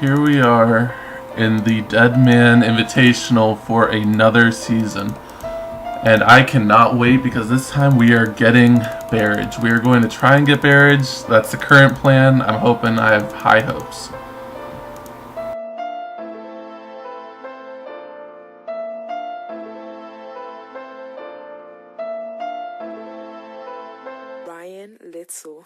Here we are in the DMM Invitational for another season. And I cannot wait because this time we are getting Barrage. We are going to try and get Barrage. That's the current plan. I'm hoping. I have high hopes. Little.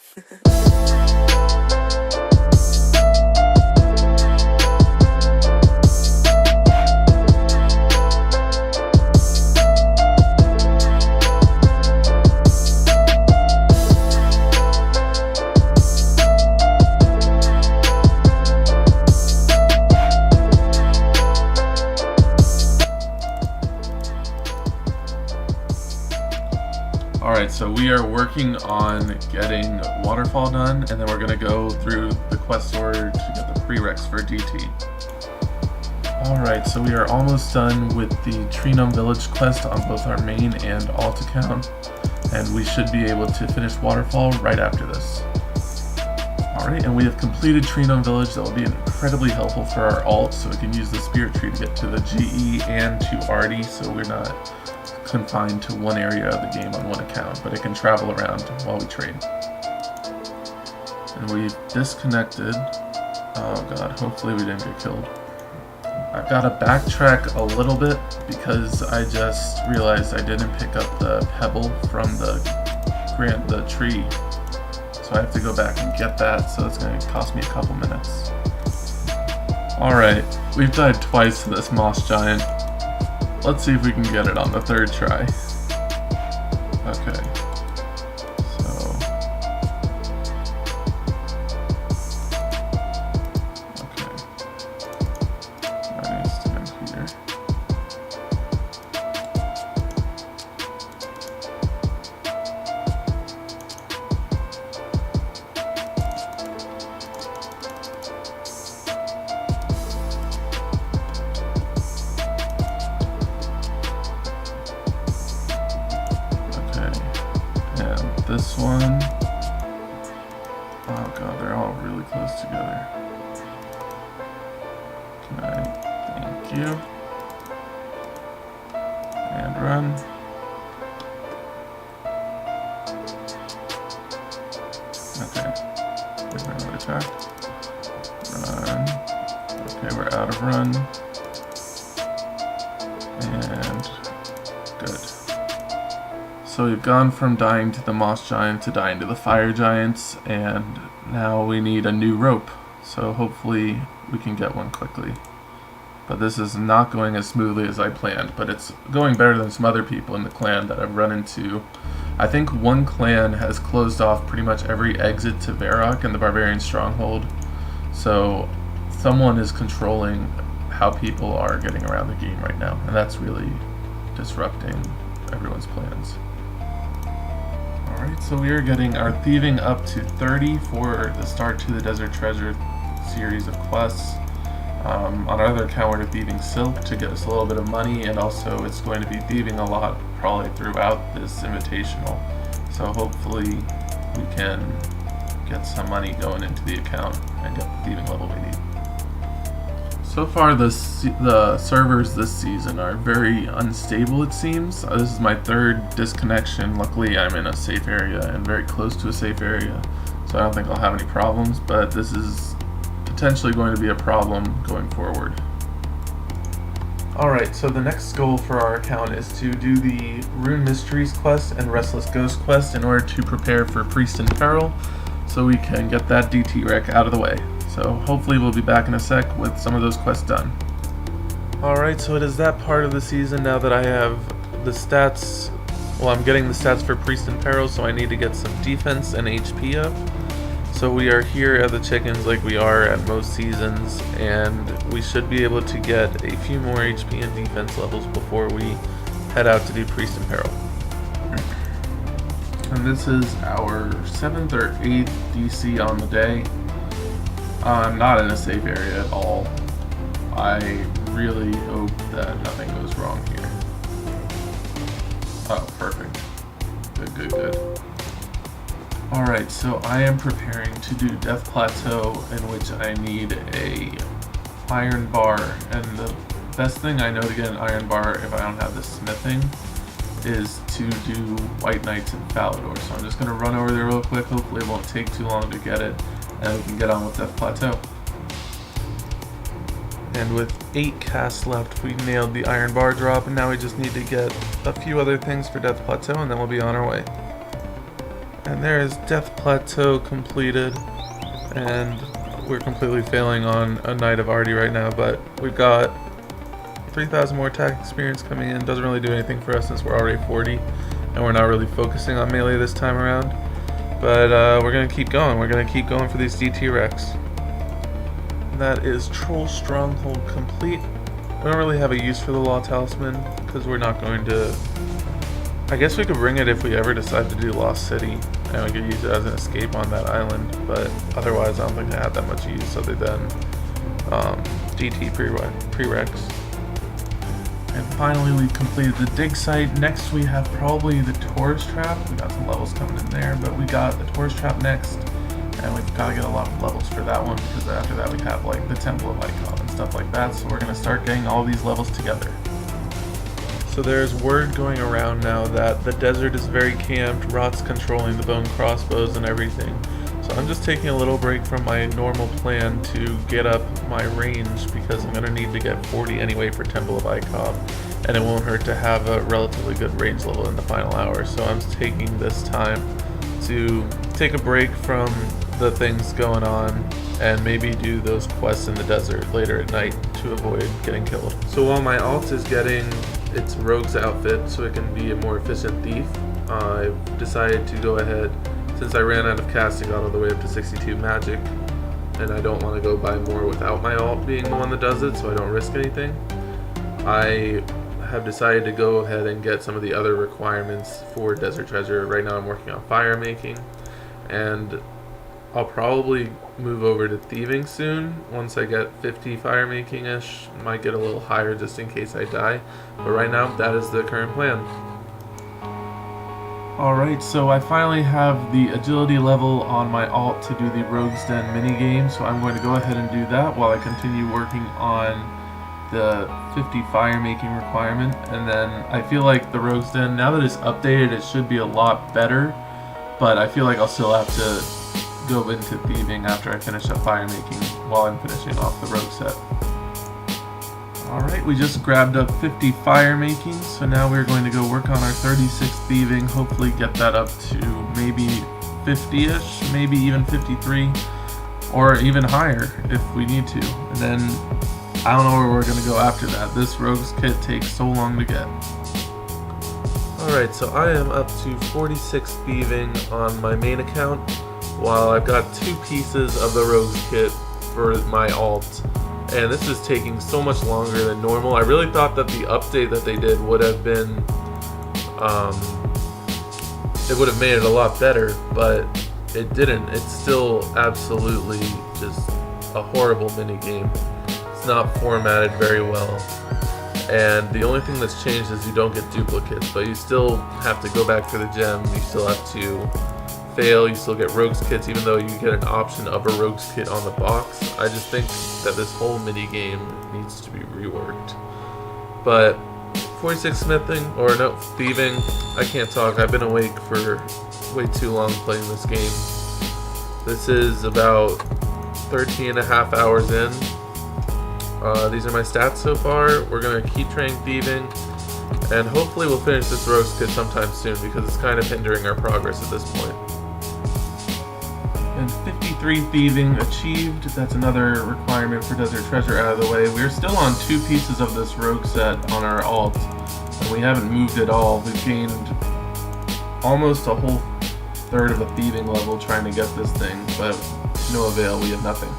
Alright, so we are working on getting Waterfall done, and then we're going to go through the quest order to get the prereqs for DT. Alright, so we are almost done with the Treenum Village quest on both our main and alt account, and we should be able to finish Waterfall right after this. Alright, and we have completed Treenum Village. That will be incredibly helpful for our alt, so we can use the Spirit Tree to get to the GE and to Artie, so we're not confined to one area of the game on one account, but it can travel around while we trade. And we've disconnected. Oh god, hopefully we didn't get killed. I've got to backtrack a little bit because I just realized I didn't pick up the pebble from the tree. So I have to go back and get that, so it's going to cost me a couple minutes. Alright, we've died twice to this moss giant. Let's see if we can get it on the third try. Okay. So. Okay. I need to stand here. This one, oh god, they're all really close together. Can I, thank you, and run. Okay, here's my other attack, run, okay, we're out of run, and good. So we've gone from dying to the moss giant to dying to the fire giants, and now we need a new rope. So hopefully we can get one quickly. But this is not going as smoothly as I planned, but it's going better than some other people in the clan that I've run into. I think one clan has closed off pretty much every exit to Varrock and the Barbarian Stronghold. So someone is controlling how people are getting around the game right now, and that's really disrupting everyone's plans. Alright, so we are getting our thieving up to 30 for the Start to the Desert Treasure series of quests. On our other account we're thieving silk to get us a little bit of money, and also it's going to be thieving a lot probably throughout this invitational. So hopefully we can get some money going into the account and get the thieving level we need. So far the servers this season are very unstable, it seems. This is my third disconnection. Luckily I'm in a safe area and very close to a safe area, so I don't think I'll have any problems, but this is potentially going to be a problem going forward. Alright, so the next goal for our account is to do the Rune Mysteries quest and Restless Ghost quest in order to prepare for Priest in Peril, so we can get that DT rec out of the way. So hopefully we'll be back in a sec with some of those quests done. Alright, so it is that part of the season now that I have the stats. Well, I'm getting the stats for Priest in Peril, so I need to get some defense and HP up. So we are here at the chickens like we are at most seasons, and we should be able to get a few more HP and defense levels before we head out to do Priest in Peril. And this is our 7th or 8th DC on the day. I'm not in a safe area at all. I really hope that nothing goes wrong here. Oh, perfect. Good, good, good. Alright, so I am preparing to do Death Plateau, in which I need a iron bar, and the best thing I know to get an iron bar if I don't have the smithing is to do White Knights and Falador. So I'm just going to run over there real quick. Hopefully it won't take too long to get it, and we can get on with Death Plateau. And with 8 casts left, we nailed the iron bar drop, and now we just need to get a few other things for Death Plateau, and then we'll be on our way. And there is Death Plateau completed, and we're completely failing on a Knight of Artie right now, but we've got 3,000 more attack experience coming in. Doesn't really do anything for us since we're already 40, and we're not really focusing on melee this time around. But we're going to keep going. We're going to keep going for these DT Rex. That is Troll Stronghold complete. We don't really have a use for the Law Talisman, because we're not going to... I guess we could bring it if we ever decide to do Lost City, and we could use it as an escape on that island, but otherwise I don't think I have that much use other than DT prereqs. And finally we completed the dig site. Next we have probably the Taurus Trap. We got some levels coming in there, but we got the Taurus Trap next, and we've got to get a lot of levels for that one, because after that we have like the Temple of Icon and stuff like that, so we're going to start getting all these levels together. So there's word going around now that the desert is very camped, Rot's controlling the bone crossbows and everything. So I'm just taking a little break from my normal plan to get up my range, because I'm going to need to get 40 anyway for Temple of Icon, and it won't hurt to have a relatively good range level in the final hour. So I'm taking this time to take a break from the things going on and maybe do those quests in the desert later at night to avoid getting killed. So while my alt is getting its rogue's outfit so it can be a more efficient thief, I've decided to go ahead, since I ran out of casting all the way up to 62 magic, and I don't want to go buy more without my alt being the one that does it, so I don't risk anything. I have decided to go ahead and get some of the other requirements for Desert Treasure. Right now I'm working on fire making, and I'll probably move over to thieving soon once I get 50 fire making-ish. Might get a little higher just in case I die, but right now that is the current plan. Alright, so I finally have the agility level on my alt to do the Rogue's Den minigame, so I'm going to go ahead and do that while I continue working on the 50 fire making requirement. And then I feel like the Rogue's Den, now that it's updated, it should be a lot better, but I feel like I'll still have to go into thieving after I finish up fire making while I'm finishing off the rogue set. Alright, we just grabbed up 50 fire making, so now we're going to go work on our 36 thieving, hopefully get that up to maybe 50-ish, maybe even 53, or even higher if we need to. And then I don't know where we're going to go after that. This rogue's kit takes so long to get. Alright, so I am up to 46 thieving on my main account, while I've got 2 pieces of the rogue's kit for my alt, and this is taking so much longer than normal. I really thought that the update that they did would have been, it would have made it a lot better, but it didn't. It's still absolutely just a horrible minigame. It's not formatted very well, and the only thing that's changed is you don't get duplicates, but you still have to go back for the gem, you still have to fail, you still get rogue's kits even though you get an option of a rogue's kit on the box. I just think that this whole mini game needs to be reworked. But 46 smithing, or no, thieving, I can't talk, I've been awake for way too long playing this game. This is about 13 and a half hours in. These are my stats so far. We're going to keep trying thieving, and hopefully we'll finish this rogue's kit sometime soon, because it's kind of hindering our progress at this point. And 53 thieving achieved. That's another requirement for Desert Treasure out of the way. We're still on 2 pieces of this rogue set on our alt, and we haven't moved at all. We've gained almost a whole third of a thieving level trying to get this thing, but no avail, we have nothing.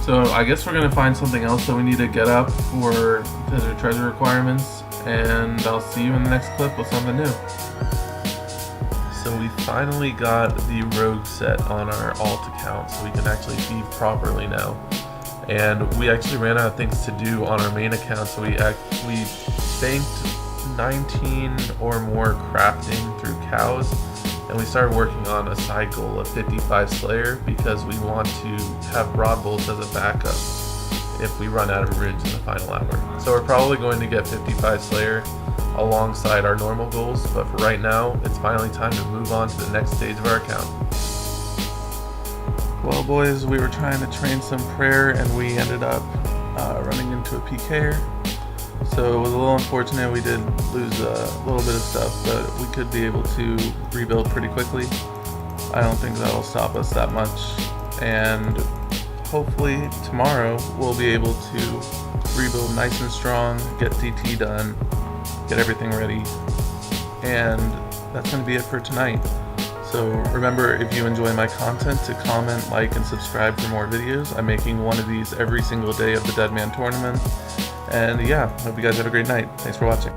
So I guess we're going to find something else that we need to get up for Desert Treasure requirements, and I'll see you in the next clip with something new. So we finally got the rogue set on our alt account, so we can actually thieve properly now. And we actually ran out of things to do on our main account, so we banked 19 or more crafting through cows, and we started working on a side goal of 55 Slayer, because we want to have broad bolts as a backup if we run out of ridge in the final hour. So we're probably going to get 55 Slayer alongside our normal goals, but for right now, it's finally time to move on to the next stage of our account. Well boys, we were trying to train some prayer and we ended up running into a PK'er. So it was a little unfortunate, we did lose a little bit of stuff, but we could be able to rebuild pretty quickly. I don't think that'll stop us that much, and hopefully tomorrow we'll be able to rebuild nice and strong, get DT done, get everything ready, and that's going to be it for tonight. So remember, if you enjoy my content, to comment, like, and subscribe for more videos. I'm making one of these every single day of the Dead Man tournament. And yeah, hope you guys have a great night. Thanks for watching.